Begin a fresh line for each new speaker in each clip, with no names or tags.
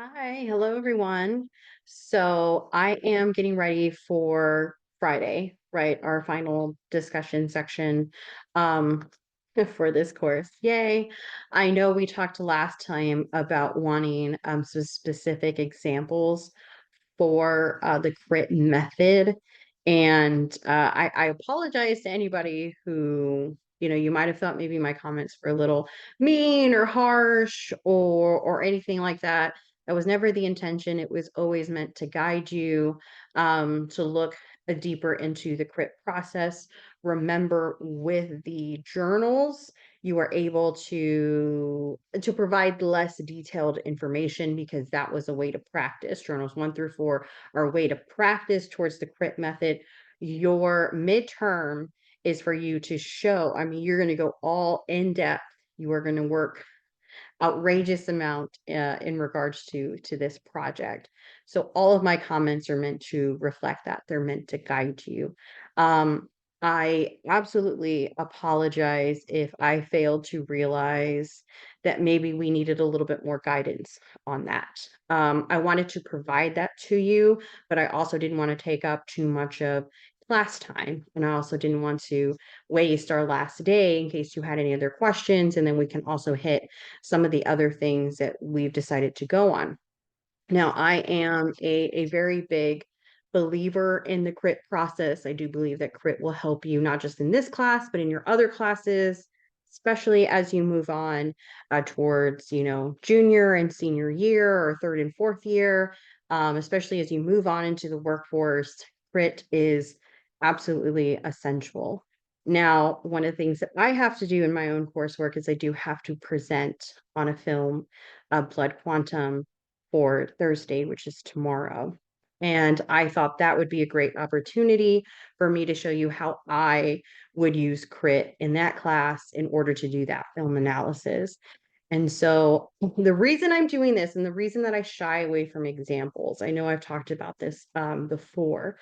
Hi, hello everyone. So I am getting ready for Friday, right? Our final discussion section um for this course. Yay. I know we talked last time about wanting some specific examples for the CRIT method. And I apologize to anybody who, you might have thought maybe my comments were a little mean or harsh or anything like that. That was never the intention. It was always meant to guide you to look deeper into the CRIT process. Remember, with the journals, you are able to provide less detailed information because that was a way to practice. Journals 1 through 4 are a way to practice towards the CRIT method. Your midterm is for you to show. I mean, you're going to go all in depth. You are going to work outrageous amount in regards to this project. So all of my comments are meant to reflect that. They're meant to guide you. I absolutely apologize if I failed to realize that maybe we needed a little bit more guidance on that. I wanted to provide that to you, but I also didn't want to take up too much of class time. And I also didn't want to waste our last day in case you had any other questions. And then we can also hit some of the other things that we've decided to go on. Now, I am a very big believer in the CRIT process. I do believe that CRIT will help you not just in this class, but in your other classes, especially as you move on towards, junior and senior year or third and fourth year, especially as you move on into the workforce. CRIT is absolutely essential. Now, one of the things that I have to do in my own coursework is I do have to present on a film, blood quantum for Thursday, which is tomorrow. And I thought that would be a great opportunity for me to show you how I would use CRIT in that class in order to do that film analysis. And so the reason I'm doing this and the reason that I shy away from examples, I know I've talked about this before,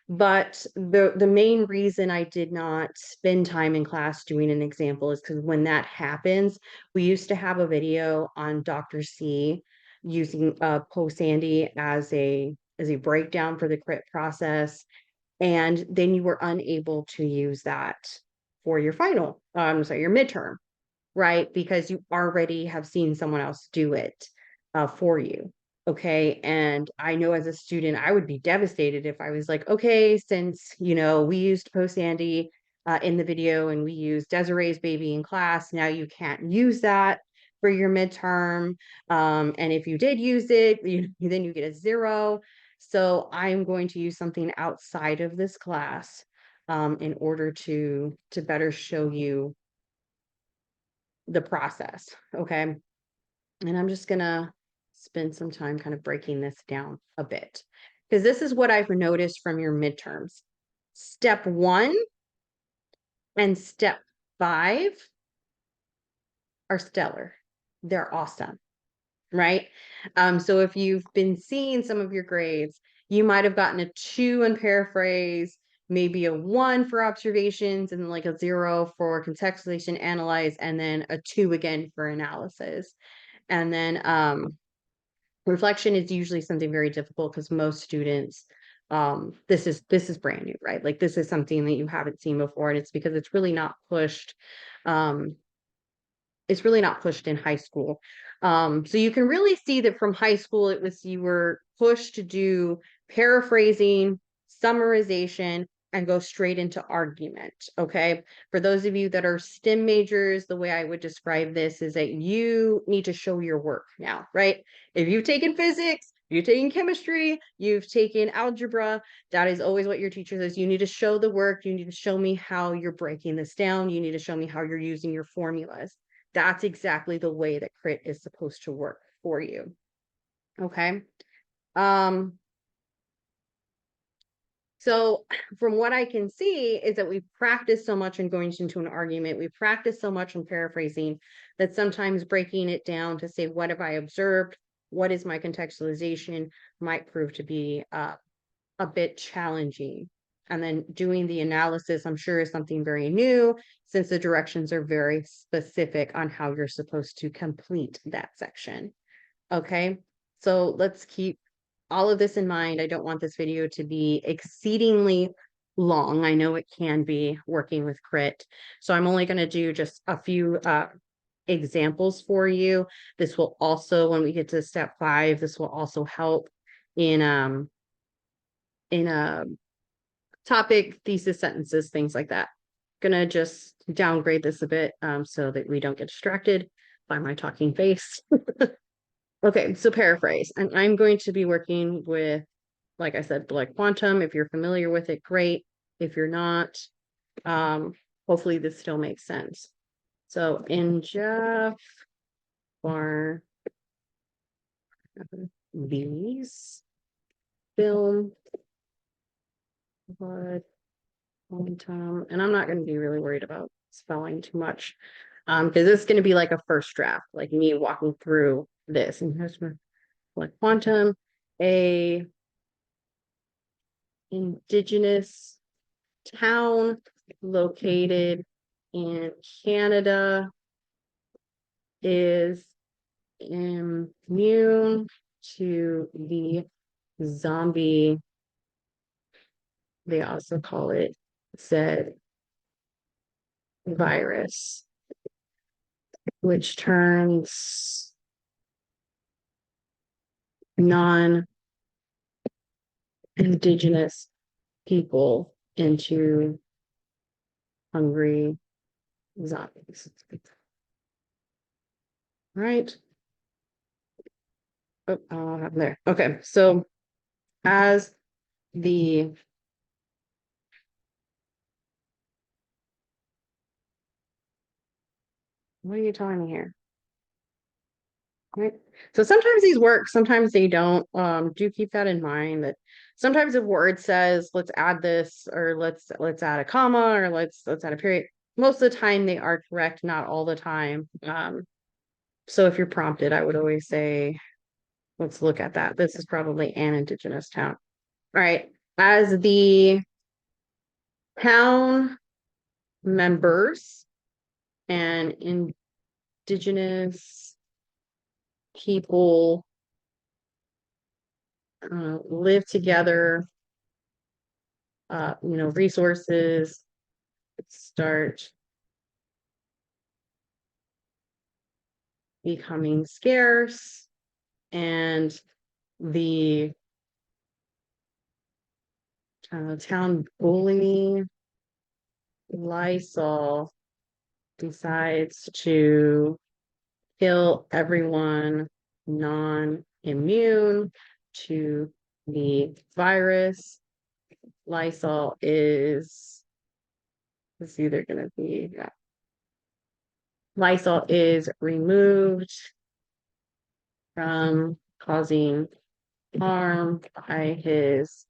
but the main reason I did not spend time in class doing an example is because when that happens, we used to have a video on Dr. C using Posandy as a breakdown for the CRIT process, and then you were unable to use that for your final, sorry, your midterm, right? Because you already have seen someone else do it for you. Okay. And I know as a student, I would be devastated if I was like, okay, since, we used Post Andy in the video and we used Desiree's baby in class, now you can't use that for your midterm. And if you did use it, then you get a 0. So I'm going to use something outside of this class in order to better show you the process. Okay. And I'm just gonna spend some time kind of breaking this down a bit because this is what I've noticed from your midterms. Step 1 and step 5 are stellar. They're awesome, right? So if you've been seeing some of your grades, you might have gotten a 2 in paraphrase, maybe a 1 for observations, and like a 0 for contextualization, analyze, and then a 2 again for analysis. And then reflection is usually something very difficult because most students, this is brand new, right? Like this is something that you haven't seen before, and it's because um, it's really not pushed in high school. So you can really see that from high school, you were pushed to do paraphrasing, summarization, and go straight into argument. Okay. For those of you that are STEM majors, the way I would describe this is that you need to show your work now, right? If you've taken physics, you've taken chemistry, you've taken algebra, that is always what your teacher says. You need to show the work. You need to show me how you're breaking this down. You need to show me how you're using your formulas. That's exactly the way that CRIT is supposed to work for you. Okay. Um, so from what I can see is that we've practiced so much in going into an argument. We've practiced so much in paraphrasing that sometimes breaking it down to say, what have I observed? What is my contextualization might prove to be a bit challenging. And then doing the analysis, I'm sure, is something very new since the directions are very specific on how you're supposed to complete that section. Okay. So let's keep all of this in mind. I don't want this video to be exceedingly long. I know it can be working with CRIT. So I'm only going to do just a few examples for you. This will also, when we get to step 5, this will also help in a topic, thesis, sentences, things like that. Gonna just downgrade this a bit so that we don't get distracted by my talking face. Okay, so paraphrase. And I'm going to be working with, like I said, like quantum. If you're familiar with it, great. If you're not, hopefully this still makes sense. So in Jeff Barnaby's film, what quantum, and I'm not going to be really worried about spelling too much, because this is going to be like a first draft, like me walking through this. And here's my like quantum, a indigenous town located in Canada is immune to the zombie, they also call it Z virus, which turns non-indigenous people into hungry zombies. Right? Oh, I'll have there. Okay, so as the what are you telling me here? Right. So sometimes these work, sometimes they don't. Do keep that in mind that sometimes if word says let's add this or let's add a comma or let's add a period. Most of the time they are correct, not all the time. So if you're prompted, I would always say, let's look at that. This is probably an indigenous town. All right. As the town members and indigenous people live together, resources start becoming scarce, and the town bully Lysol decides to kill everyone non-immune to the virus. Lysol is either going to be, Lysol is removed from causing harm by his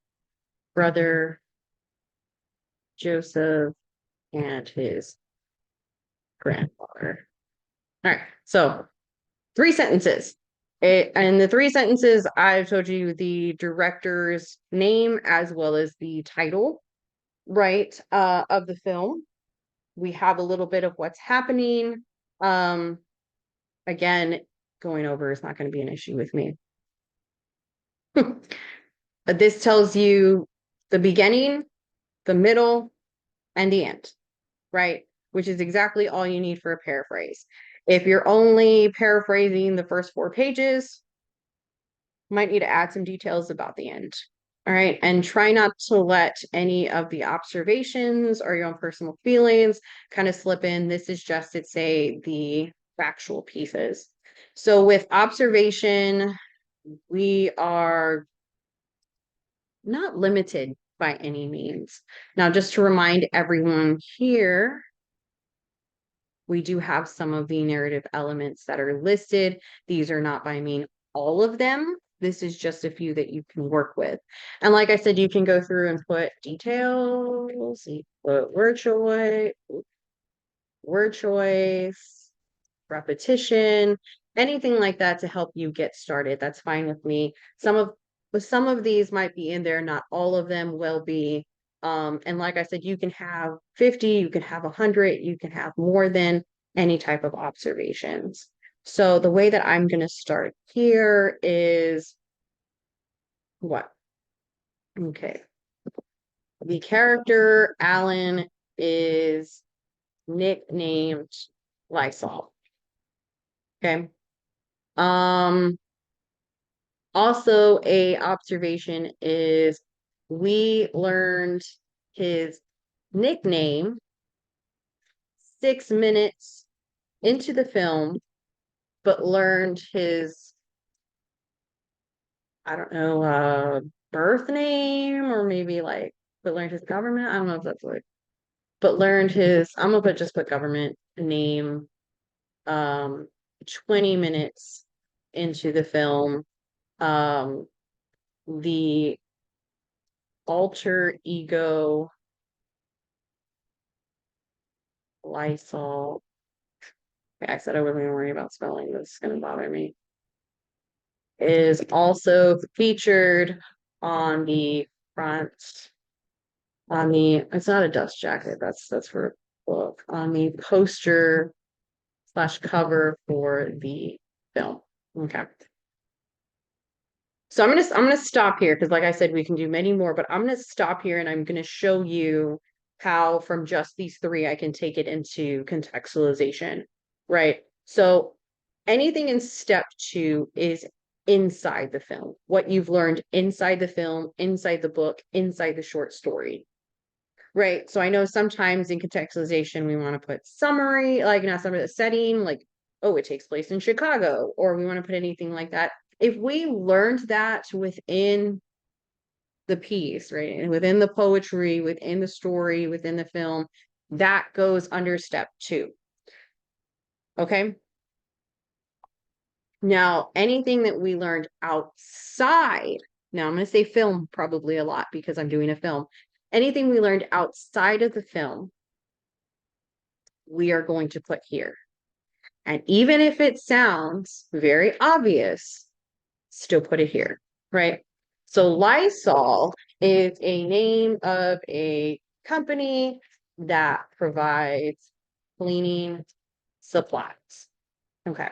brother Joseph and his grandfather. All right, so 3 sentences. And the 3 sentences, I've told you the director's name as well as the title, right, of the film. We have a little bit of what's happening. Again, going over is not going to be an issue with me. But this tells you the beginning, the middle, and the end, right? Which is exactly all you need for a paraphrase. If you're only paraphrasing the first 4 pages, you might need to add some details about the end. All right. And try not to let any of the observations or your own personal feelings kind of slip in. This is just to say the factual pieces. So with observation, we are not limited by any means. Now, just to remind everyone here, we do have some of the narrative elements that are listed. These are not by mean all of them. This is just a few that you can work with. And like I said, you can go through and put details, you put word choice, repetition, anything like that to help you get started. That's fine with me. Some of these might be in there, not all of them will be. And like I said, you can have 50, you can have 100, you can have more than any type of observations. So the way that I'm going to start here is what? Okay. The character Alan is nicknamed Lysol. Okay. Um, Also a observation is we learned his nickname 6 minutes into the film, but learned his, I don't know, birth name or maybe like, but learned his government. I don't know if that's like, but learned his, I'm gonna just put government name, um, 20 minutes into the film. Um, the alter ego Lysol. Okay, I said I wasn't gonna worry about spelling. This is gonna bother me. Is also featured on the front, on the, it's not a dust jacket, that's for a book, on the poster slash cover for the film. Okay. So I'm gonna stop here because like I said, we can do many more, but I'm gonna stop here and I'm gonna show you how from just these three I can take it into contextualization, right? So anything in step two is inside the film, what you've learned inside the film, inside the book, inside the short story. Right. So I know sometimes in contextualization, we want to put summary, like not summary, the setting, like, oh, it takes place in Chicago, or we want to put anything like that. If we learned that within the piece, right, and within the poetry, within the story, within the film, that goes under step two. Okay. Now, anything that we learned outside, now I'm going to say film probably a lot because I'm doing a film. Anything we learned outside of the film, we are going to put here. And even if it sounds very obvious, still put it here, right? So Lysol is a name of a company that provides cleaning supplies. Okay.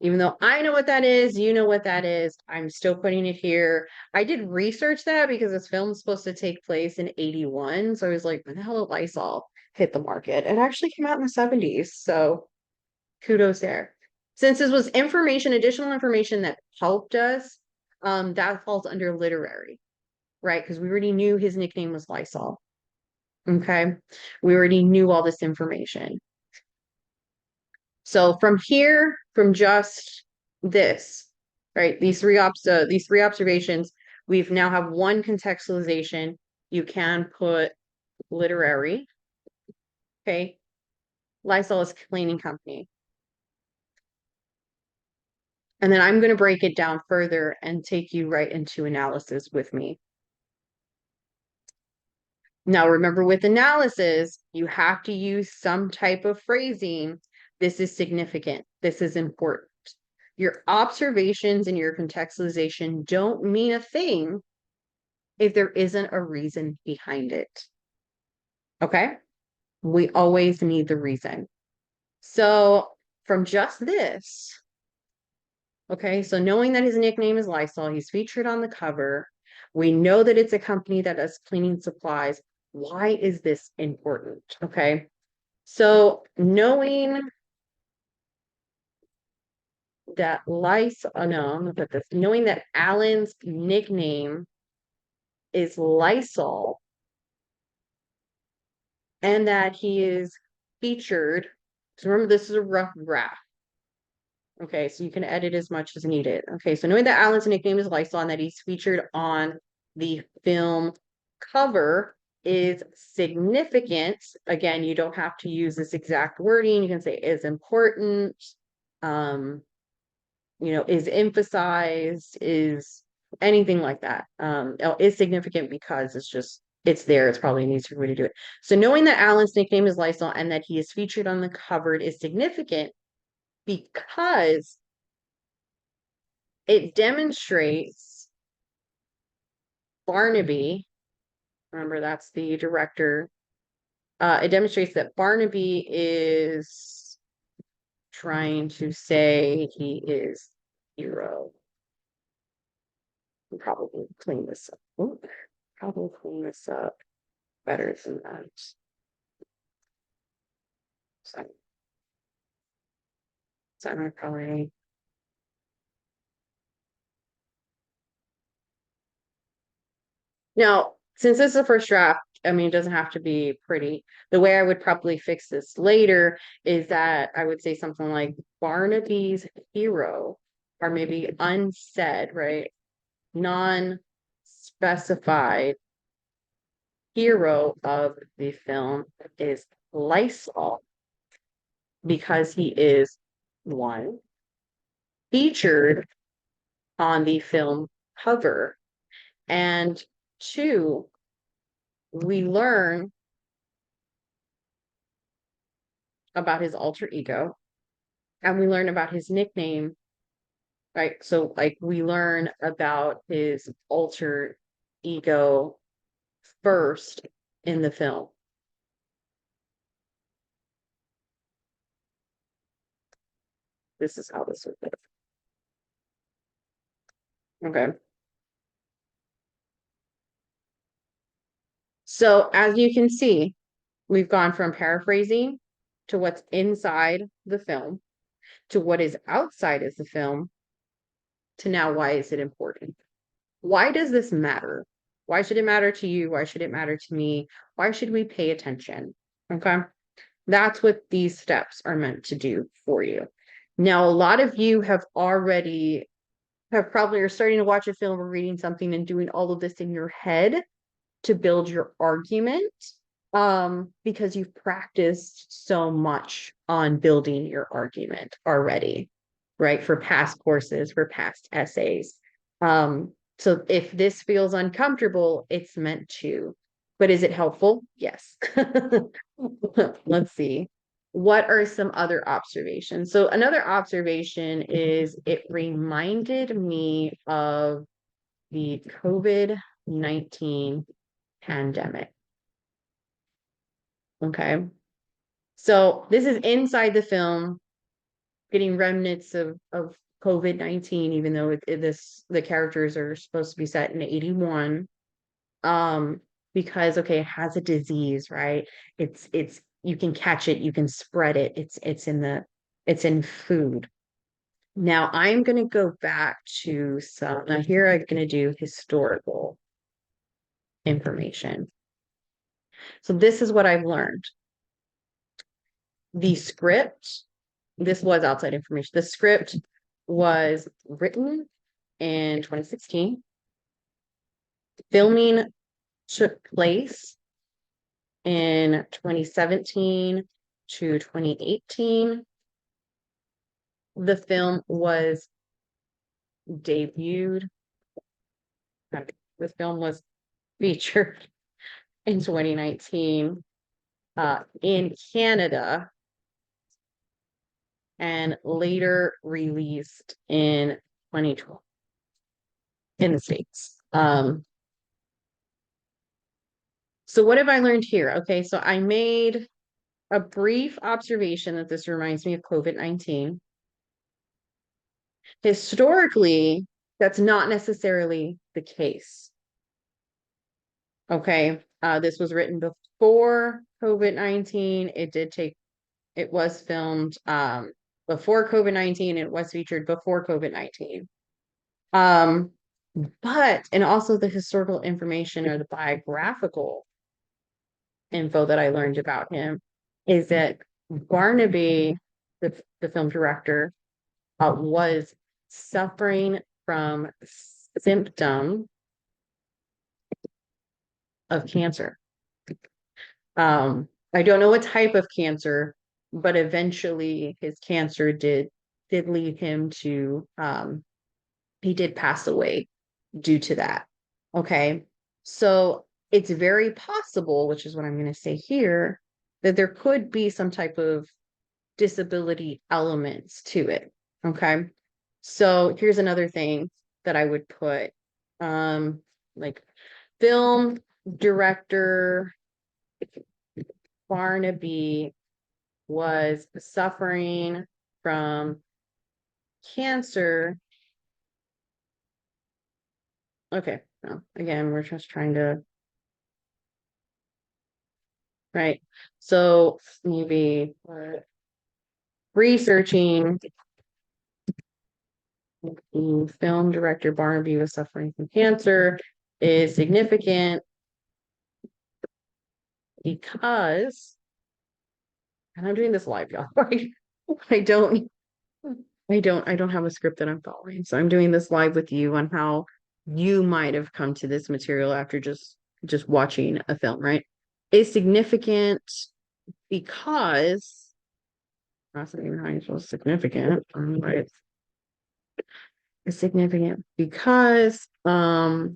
Even though I know what that is, you know what that is, I'm still putting it here. I did research that because this film's supposed to take place in 81. So I was like, when the hell did Lysol hit the market? It actually came out in the 70s. So kudos there. Since this was information, additional information that helped us, that falls under literary, right? Because we already knew his nickname was Lysol. Okay. We already knew all this information. So from here, from just this, right? These three observations, we've now have one contextualization. You can put literary. Okay. Lysol is a cleaning company. And then I'm going to break it down further and take you right into analysis with me. Now, remember with analysis, you have to use some type of phrasing. This is significant. This is important. Your observations and your contextualization don't mean a thing if there isn't a reason behind it. Okay? We always need the reason. So from just this, okay, so knowing that his nickname is Lysol, he's featured on the cover. We know that it's a company that does cleaning supplies. Why is this important? Okay, so knowing that Lysol, oh no, I'm gonna put this, knowing that Alan's nickname is Lysol and that he is featured, so remember this is a rough graph. Okay, so you can edit as much as needed. Okay, so knowing that Alan's nickname is Lysol and that he's featured on the film cover is significant. Again, you don't have to use this exact wording. You can say is important, is emphasized, is anything like that. Is significant because it's there. It's probably an easier way to do it. So knowing that Alan's nickname is Lysol and that he is featured on the cover is significant because it demonstrates Barnaby, remember that's the director, it demonstrates that Barnaby is trying to say he is hero. I'll probably clean this up. Ooh, probably clean this up better than that. So, I'm probably. Now, since this is the first draft, I mean, it doesn't have to be pretty. The way I would probably fix this later is that I would say something like Barnaby's hero, or maybe unsaid, right? Non-specified hero of the film is Lysol because he is one, featured on the film cover, and two, we learn about his alter ego and we learn about his nickname, right? So, like, we learn about his alter ego first in the film. This is how this would go. Okay. So, as you can see, we've gone from paraphrasing to what's inside the film to what is outside of the film to now why is it important? Why does this matter? Why should it matter to you? Why should it matter to me? Why should we pay attention? Okay. That's what these steps are meant to do for you. Now, a lot of you have probably are starting to watch a film or reading something and doing all of this in your head to build your argument, because you've practiced so much on building your argument already, right? For past courses, for past essays. So if this feels uncomfortable, it's meant to. But is it helpful? Yes. Let's see. What are some other observations? So another observation is it reminded me of the COVID-19 pandemic. Okay. So this is inside the film, getting remnants of COVID-19, even though the characters are supposed to be set in 81. Because okay, it has a disease, right? It's you can catch it, you can spread it. It's in food. Now I'm gonna go back to now here I'm gonna do historical information. So this is what I've learned. The script, this was outside information. The script was written in 2016. Filming took place in 2017 to 2018. The film was debuted. The film was featured in 2019 in Canada and later released in 2012 in the States. So what have I learned here? Okay, so I made a brief observation that this reminds me of COVID-19. Historically, that's not necessarily the case. Okay, this was written before COVID-19. It was filmed before COVID-19. It was featured before COVID-19. And also the historical information or the biographical info that I learned about him is that Barnaby, the film director, was suffering from symptom of cancer. I don't know what type of cancer, but eventually his cancer did lead him to he did pass away due to that. Okay. So it's very possible, which is what I'm going to say here, that there could be some type of disability elements to it. Okay. So here's another thing that I would put, like film director Barnaby was suffering from cancer. Okay, no, again, we're just trying to, right? So maybe researching film director Barnaby was suffering from cancer is significant because, and I'm doing this live, y'all. Right? I don't, I don't have a script that I'm following. So I'm doing this live with you on how you might have come to this material after just watching a film, right? Is significant because that's not even how you spell significant, right? It's significant because the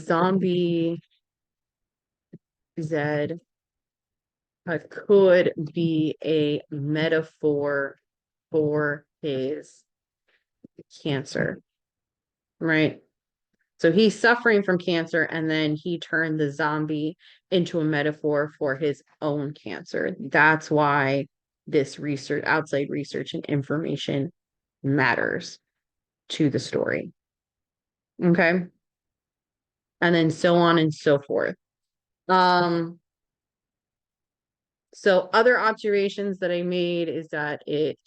zombie Z could be a metaphor for his cancer, right? So he's suffering from cancer, and then he turned the zombie into a metaphor for his own cancer. That's why this research, outside research and information matters to the story. Okay. And then so on and so forth. So other observations that I made is that it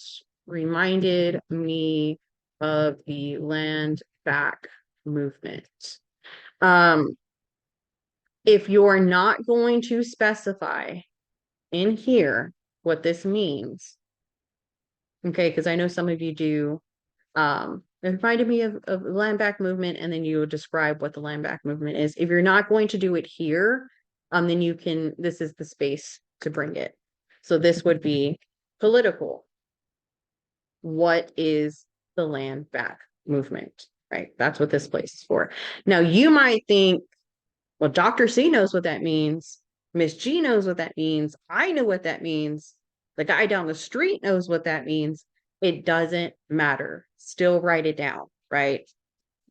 reminded me of the land back movement. Um, if you're not going to specify in here what this means, okay, because I know some of you do, it reminded me of land back movement, and then you describe what the land back movement is. If you're not going to do it here, then you can, this is the space to bring it. So this would be political. What is the land back movement, right? That's what this place is for. Now you might think, well, Dr. C knows what that means. Miss G knows what that means. I know what that means. The guy down the street knows what that means. It doesn't matter. Still write it down, right?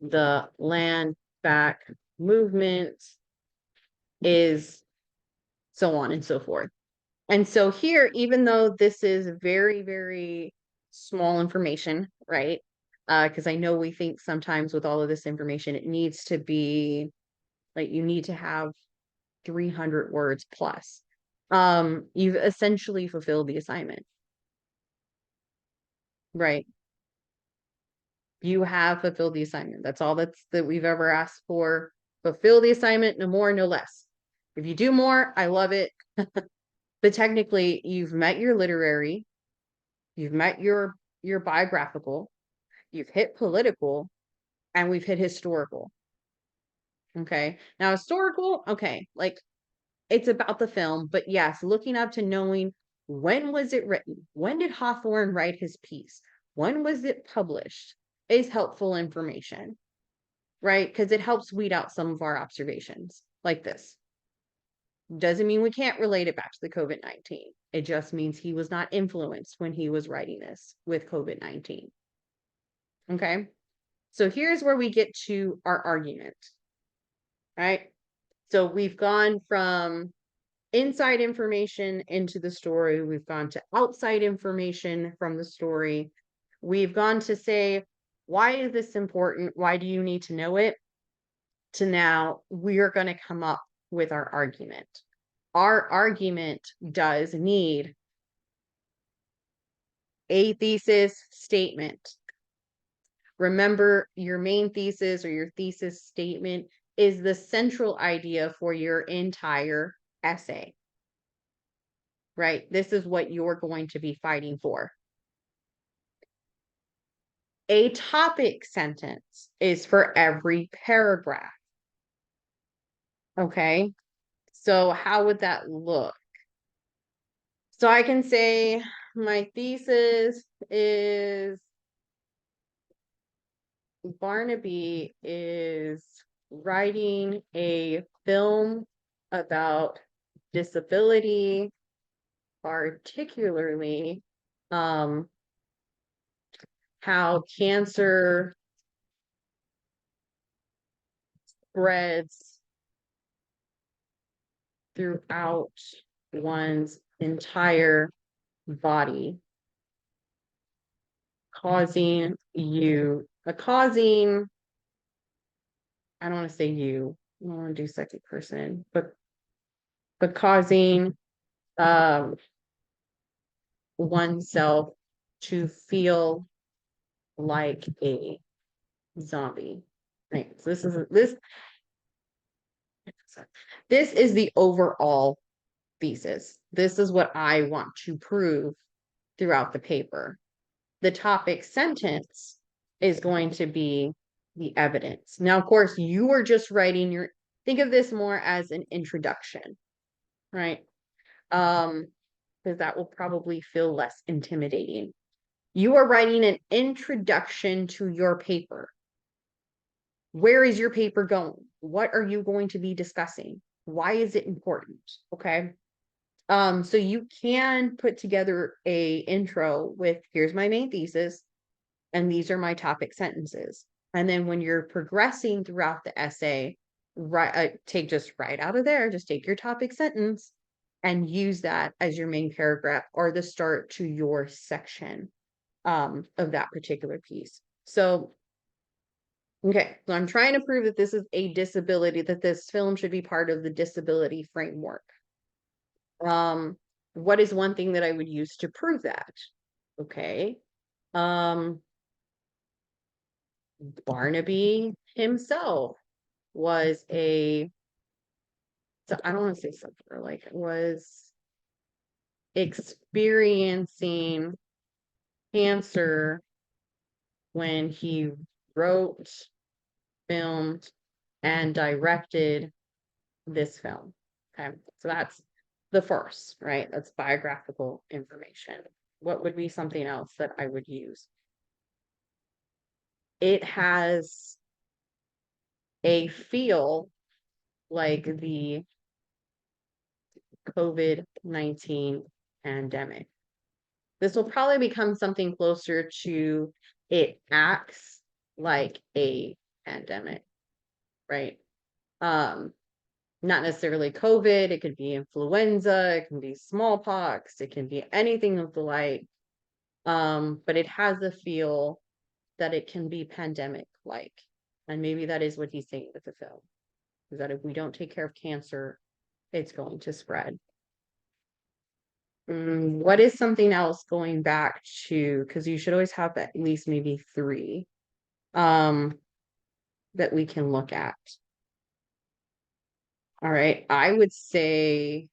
The land back movement is so on and so forth. And so here, even though this is very, very small information, right? Because I know we think sometimes with all of this information, it needs to be like you need to have 300 words plus. You've essentially fulfilled the assignment, right? You have fulfilled the assignment. That's all that we've ever asked for. Fulfill the assignment, no more, no less. If you do more, I love it. But technically, you've met your literary, you've met your biographical, you've hit political, and we've hit historical. Okay. Now, historical, okay, like it's about the film, but yes, looking up to knowing when was it written? When did Hawthorne write his piece? When was it published? Is helpful information, right? Because it helps weed out some of our observations like this. Doesn't mean we can't relate it back to the COVID-19. It just means he was not influenced when he was writing this with COVID-19. Okay. So here's where we get to our argument, right? So we've gone from inside information into the story. We've gone to outside information from the story. We've gone to say, why is this important? Why do you need to know it? To now, we're going to come up with our argument. Our argument does need a thesis statement. Remember, your main thesis or your thesis statement is the central idea for your entire essay, right? This is what you're going to be fighting for. A topic sentence is for every paragraph. Okay, so how would that look? So I can say my thesis is Barnaby is writing a film about disability, particularly how cancer spreads throughout one's entire body. causing, I don't want to say you, I don't want to do second person, but causing oneself to feel like a zombie. Right. So this is the overall thesis. This is what I want to prove throughout the paper. The topic sentence is going to be the evidence. Now, of course, you are just writing think of this more as an introduction, right? Because that will probably feel less intimidating. You are writing an introduction to your paper. Where is your paper going? What are you going to be discussing? Why is it important? Okay. So you can put together a intro with, here's my main thesis, and these are my topic sentences. And then when you're progressing throughout the essay, just right out of there, just take your topic sentence and use that as your main paragraph or the start to your section of that particular piece. So, okay, so I'm trying to prove that this is a disability, that this film should be part of the disability framework. What is one thing that I would use to prove that? Okay. Barnaby himself was I don't want to say sufferer, like was experiencing cancer when he wrote, filmed, and directed this film. Okay, so that's the first, right? That's biographical information. What would be something else that I would use? It has a feel like the COVID-19 pandemic. This will probably become something closer to it acts like a pandemic, right? Not necessarily COVID, it could be influenza, it can be smallpox, it can be anything of the like. But it has a feel that it can be pandemic-like. And maybe that is what he's saying with the film, is that if we don't take care of cancer, it's going to spread. What is something else going back to, because you should always have at least maybe 3 that we can look at. All right, I would say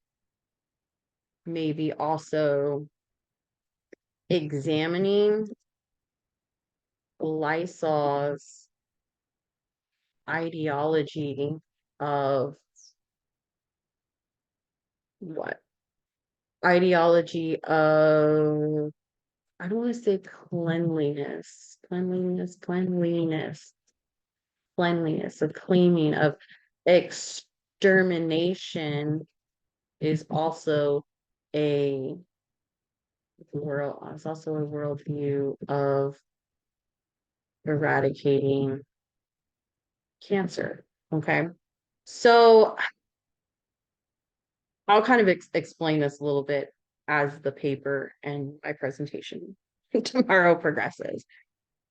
maybe also examining Lysol's ideology of what? Ideology of, I don't want to say cleanliness, of cleaning, of extermination is also a it's also a worldview of eradicating cancer. Okay. So I'll kind of explain this a little bit as the paper and my presentation tomorrow progresses.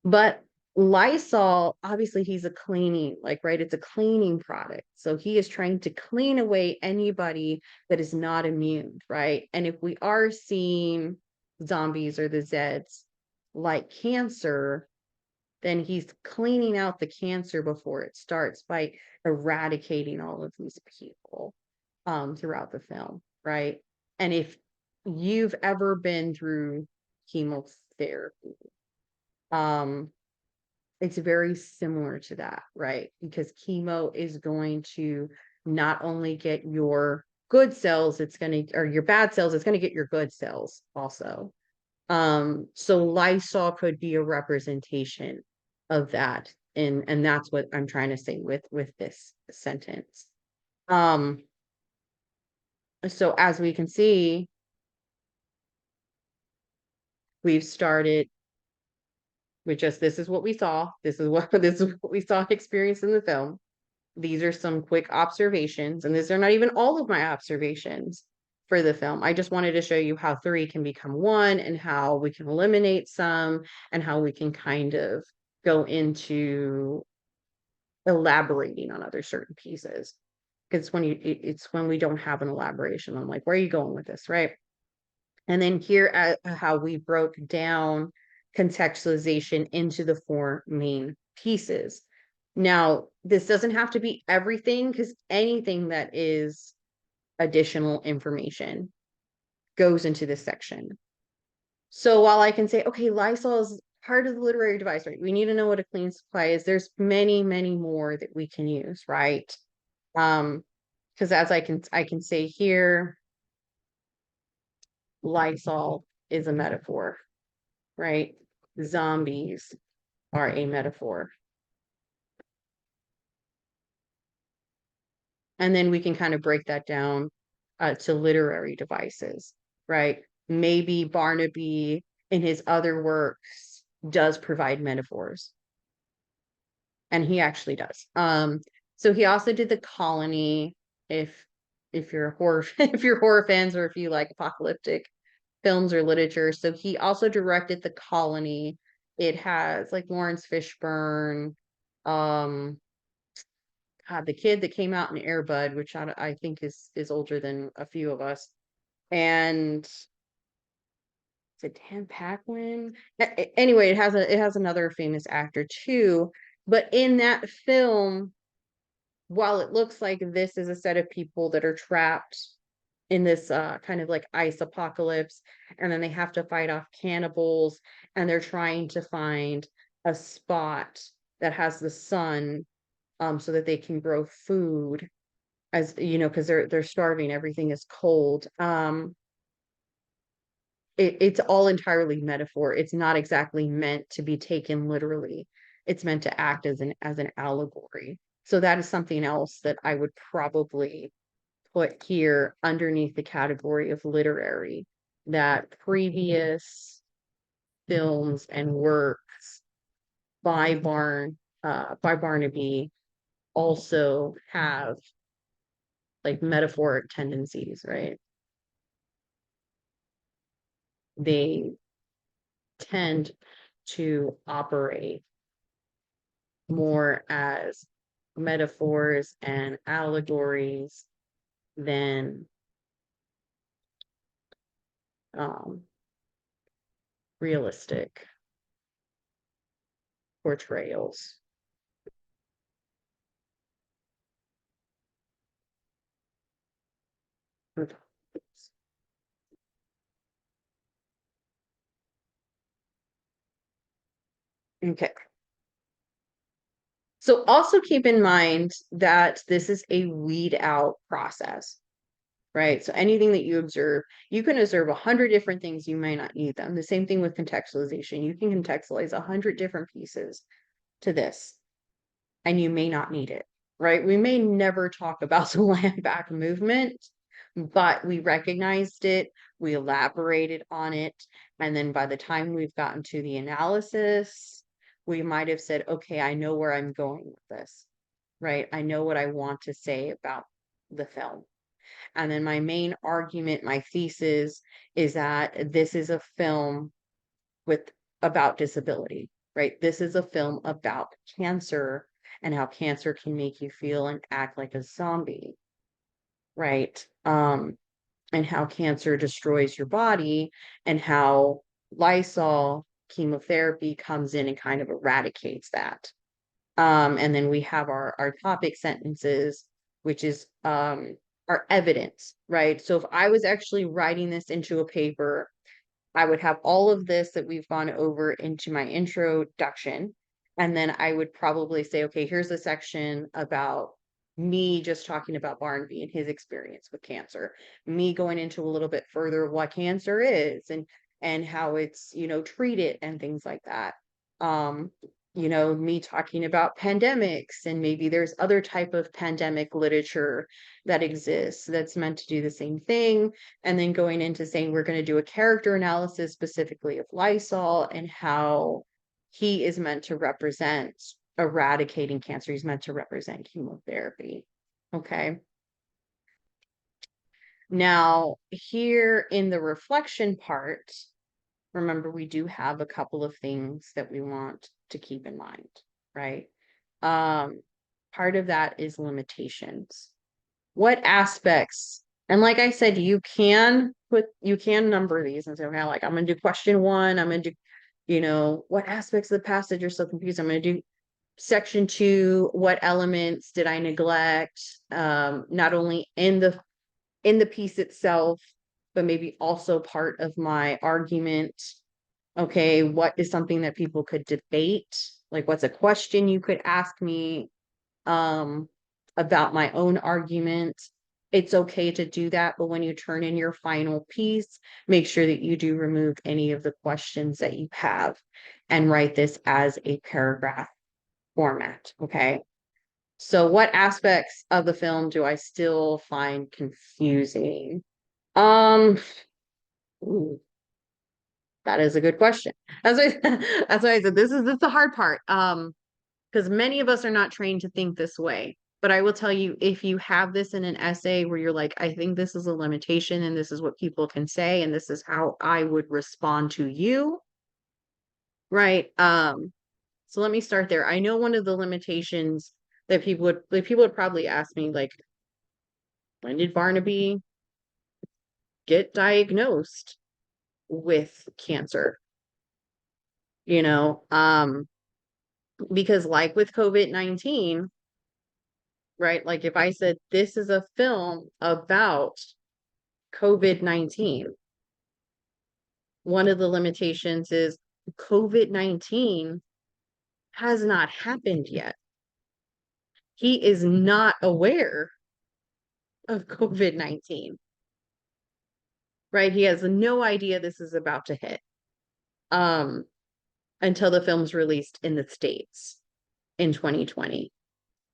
But Lysol, obviously he's a cleaning, right? It's a cleaning product. So he is trying to clean away anybody that is not immune, right? And if we are seeing zombies or the Zeds like cancer, then he's cleaning out the cancer before it starts by eradicating all of these people throughout the film, right? And if you've ever been through chemotherapy, it's very similar to that, right? Because chemo is going to not only get your good cells, or your bad cells, it's going to get your good cells also. So Lysol could be a representation of that. And that's what I'm trying to say with this sentence. So as we can see, we've started with just, this is what we saw. This is what we saw experienced in the film. These are some quick observations, and these are not even all of my observations. for the film. I just wanted to show you how three can become one and how we can eliminate some and how we can kind of go into elaborating on other certain pieces. Because it's when we don't have an elaboration. I'm like, where are you going with this, right? And then here at how we broke down contextualization into the four main pieces. Now, this doesn't have to be everything because anything that is additional information goes into this section. So while I can say, okay, Lysol is part of the literary device, right? We need to know what a clean supply is. There's many, many more that we can use, right? Because as I can say here, Lysol is a metaphor, right? Zombies are a metaphor. And then we can kind of break that down to literary devices, right? Maybe Barnaby in his other works does provide metaphors. And he actually does. So he also did The Colony, if you're horror if you're horror fans or if you like apocalyptic films or literature. So he also directed The Colony. It has like Lawrence Fishburne, um, the kid that came out in Air Bud, which I think is older than a few of us, and is it Dan Paquin? Anyway, it has another famous actor too. But in that film, while it looks like this is a set of people that are trapped in this kind of like ice apocalypse, and then they have to fight off cannibals, and they're trying to find a spot that has the sun, so that they can grow food, as you know, because they're starving, everything is cold. It's all entirely metaphor. It's not exactly meant to be taken literally. It's meant to act as an allegory. So that is something else that I would probably put here underneath the category of literary, that previous films and works by Barnaby also have like metaphoric tendencies, right? They tend to operate more as metaphors and allegories than um, realistic portrayals. Okay. So also keep in mind that this is a weed out process, right? So anything that you observe, you can observe 100 different things, you may not need them. The same thing with contextualization. You can contextualize 100 different pieces to this, and you may not need it, right? We may never talk about the land back movement, but we recognized it, we elaborated on it, and then by the time we've gotten to the analysis, we might have said, okay, I know where I'm going with this, right? I know what I want to say about the film. And then my main argument, my thesis, is that this is a film with about disability, right? This is a film about cancer and how cancer can make you feel and act like a zombie, right? And how cancer destroys your body, and how Lysol chemotherapy comes in and kind of eradicates that. And then we have our topic sentences, which is our evidence, right? So if I was actually writing this into a paper, I would have all of this that we've gone over into my introduction. And then I would probably say, okay, here's a section about me just talking about Barnaby and his experience with cancer, me going into a little bit further of what cancer is and how it's, treated and things like that. Um, me talking about pandemics, and maybe there's other type of pandemic literature that exists that's meant to do the same thing, and then going into saying we're going to do a character analysis specifically of Lysol and how he is meant to represent eradicating cancer. He's meant to represent chemotherapy. Okay. Now, here in the reflection part, remember, we do have a couple of things that we want to keep in mind, right? Part of that is limitations. What aspects, and like I said, you can number these and say, okay, like I'm gonna do question one, I'm gonna do, what aspects of the passage are so confused? I'm gonna do section two, what elements did I neglect? Not only in the piece itself, but maybe also part of my argument. Okay, what is something that people could debate? Like, what's a question you could ask me um, about my own argument? It's okay to do that, but when you turn in your final piece, make sure that you do remove any of the questions that you have and write this as a paragraph format. Okay. So, what aspects of the film do I still find confusing? Um, ooh, that is a good question. That's why, that's why I said this is the hard part. Because many of us are not trained to think this way. But I will tell you, if you have this in an essay where you're like, I think this is a limitation and this is what people can say, and this is how I would respond to you, right? So let me start there. I know one of the limitations that people would probably ask me, like, when did Barnaby get diagnosed with cancer? You know, because like with COVID-19, right? Like if I said this is a film about COVID-19, one of the limitations is COVID-19 has not happened yet. He is not aware of COVID-19, right? He has no idea this is about to hit um, until the film's released in the States in 2020.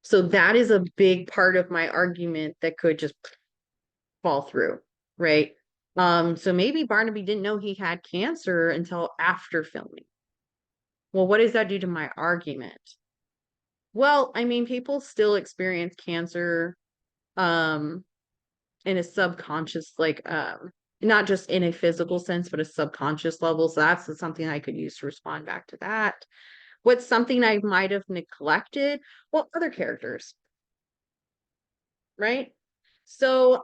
So that is a big part of my argument that could just fall through, right? So maybe Barnaby didn't know he had cancer until after filming. Well, what does that do to my argument? Well, I mean, people still experience cancer um in a subconscious, like not just in a physical sense, but a subconscious level. So that's something I could use to respond back to that. What's something I might have neglected? Well, other characters, right? So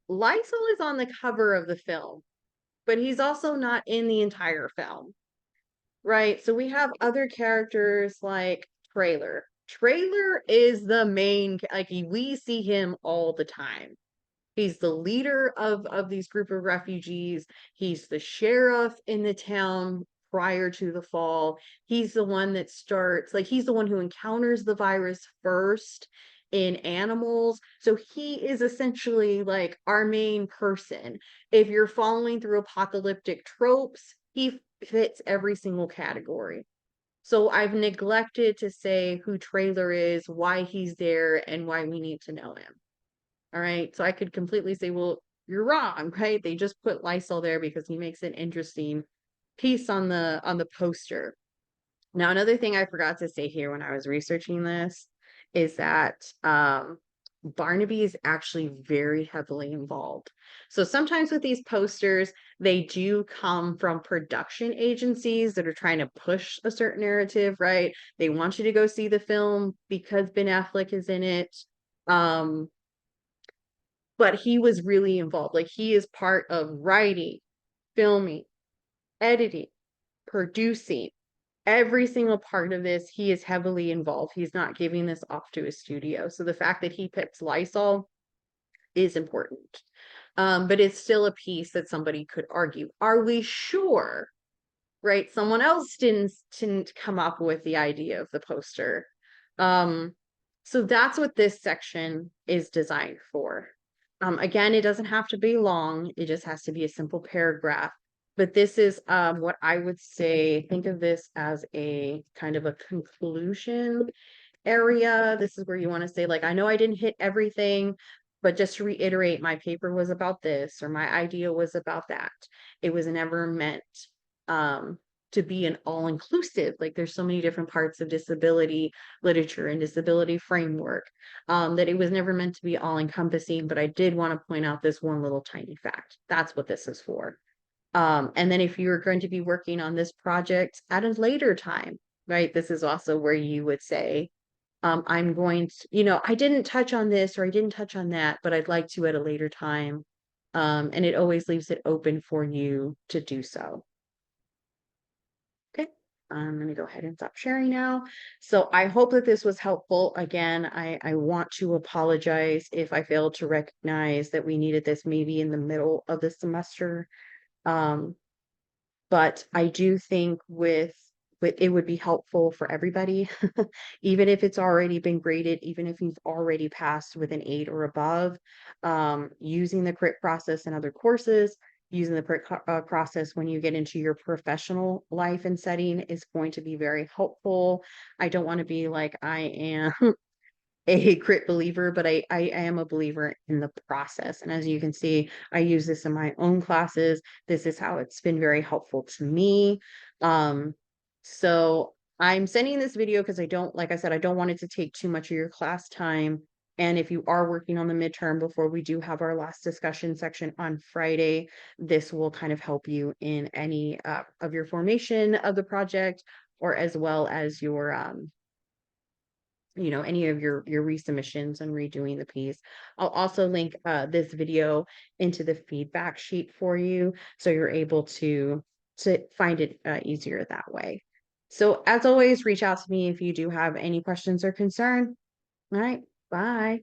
Lysol is on the cover of the film, but he's also not in the entire film, right? So we have other characters like Trailer. Trailer is the main, like we see him all the time. He's the leader of these group of refugees. He's the sheriff in the town prior to the fall. He's the one that starts, like, he's the one who encounters the virus first in animals. So he is essentially like our main person. If you're following through apocalyptic tropes, he fits every single category. So I've neglected to say who Trailer is, why he's there, and why we need to know him. All right. So I could completely say, well, you're wrong, right? They just put Lysol there because he makes an interesting piece on the poster. Now, another thing I forgot to say here when I was researching this is that Barnaby is actually very heavily involved. So sometimes with these posters, they do come from production agencies that are trying to push a certain narrative, right? They want you to go see the film because Ben Affleck is in it. Um, but he was really involved. Like he is part of writing, filming, editing, producing. Every single part of this, he is heavily involved. He's not giving this off to a studio. So the fact that he picks Lysol is important. But it's still a piece that somebody could argue. Are we sure? Right? Someone else didn't come up with the idea of the poster. Um, so that's what this section is designed for. Again, it doesn't have to be long. It just has to be a simple paragraph. But this is what I would say, think of this as a kind of a conclusion area. This is where you want to say, like, I know I didn't hit everything, but just to reiterate, my paper was about this, or my idea was about that. It was never meant. Um, to be an all-inclusive. Like there's so many different parts of disability literature and disability framework, that it was never meant to be all-encompassing. But I did want to point out this one little tiny fact. That's what this is for. And then if you're going to be working on this project at a later time, right, this is also where you would say, I'm going to, I didn't touch on this or I didn't touch on that, but I'd like to at a later time. And it always leaves it open for you to do so. Okay. I'm going to go ahead and stop sharing now. So I hope that this was helpful. Again, I want to apologize if I failed to recognize that we needed this maybe in the middle of the semester. But I do think with it would be helpful for everybody, even if it's already been graded, even if you've already passed with an 8 or above, using the CRIT process in other courses, using the CRIT process when you get into your professional life and setting is going to be very helpful. I don't want to be like I am a CRIT believer, but I am a believer in the process. And as you can see, I use this in my own classes. This is how it's been very helpful to me. So I'm sending this video because like I said, I don't want it to take too much of your class time. And if you are working on the midterm before we do have our last discussion section on Friday, this will kind of help you in any of your formation of the project, or as well as your any of your resubmissions and redoing the piece. I'll also link this video into the feedback sheet for you, so you're able to find it easier that way. So as always, reach out to me if you do have any questions or concern. All right, bye.